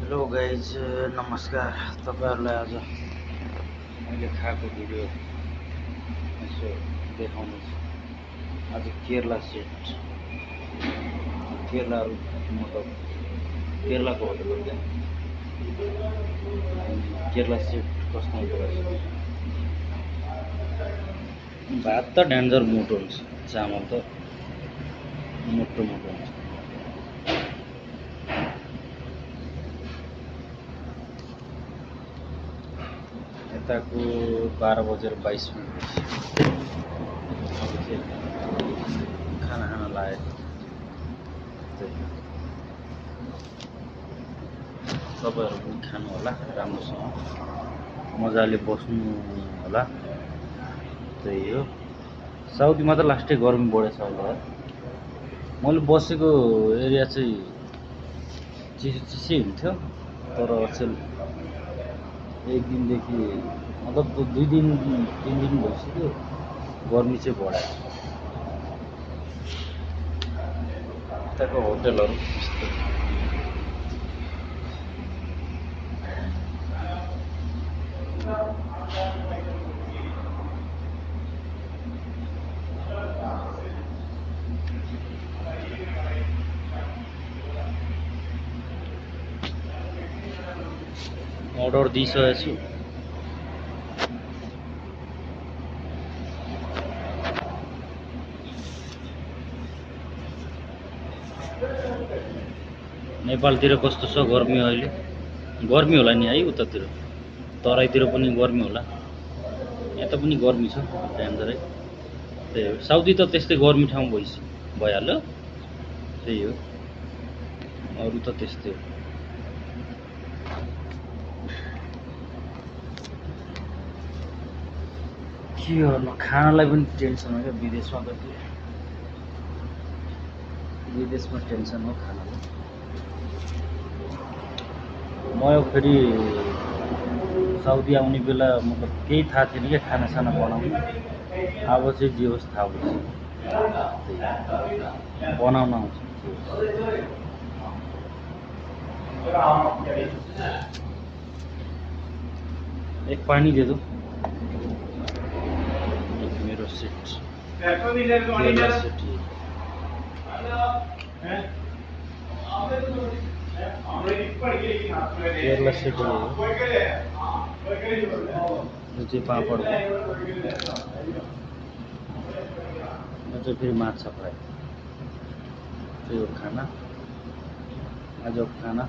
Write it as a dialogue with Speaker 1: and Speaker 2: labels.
Speaker 1: Hello guys, नमस्कार। तपाईँहरूलाई आज मैले खाएको भिडियो यसो देखाउनेछु। आज केरला सेट, केरला मतलब केरलाको होटल हो क्या। केरला सेट कस्तो हुँदो रहेछ। भात त डेन्जर मोटो हुन्छ, चामल त मोटो मोटो हुन्छ। यताको 12:22 खाना खान लागेको। तपाईँहरू पनि खानु होला, राम्रोसँग मजाले बस्नु होला। त्यही हो। साउदीमा त लास्टै गर्मी बढेछ होला। मैले बसेको एरिया चाहिँ चिसो चिसै हुन्थ्यो, तर अचेल एक दिनदेखि मतलब 2 दिन 3 दिन भइसक्यो गर्मी चाहिँ बढायो। यताको होटलहरू अर्डर दिइसकेको छु। नेपालतिर कस्तो छ गर्मी अहिले? गर्मी होला नि है उतातिर, तराईतिर पनि गर्मी होला। यता पनि गर्मी छ डेन्जरै। त्यही हो, साउदी त त्यस्तै गर्मी ठाउँ भइहाल्यो। त्यही हो, अरू त त्यस्तै हो। के गर्नु, खानालाई पनि टेन्सन हो क्या विदेशमा त। विदेशमा टेन्सन हो खानालाई। म यो फेरि साउदी आउने बेला मतलब केही थाहा थिएन क्या खानासाना बनाउनु। अब चाहिँ जे होस् थाहा हुन्छ, बनाउन आउँछ। एक पानी दे दो। मेरो set Kerala set Kerala set चाहिँ पापड चाहिँ फेरि माछा फ्राई। त्यो खाना आज खाना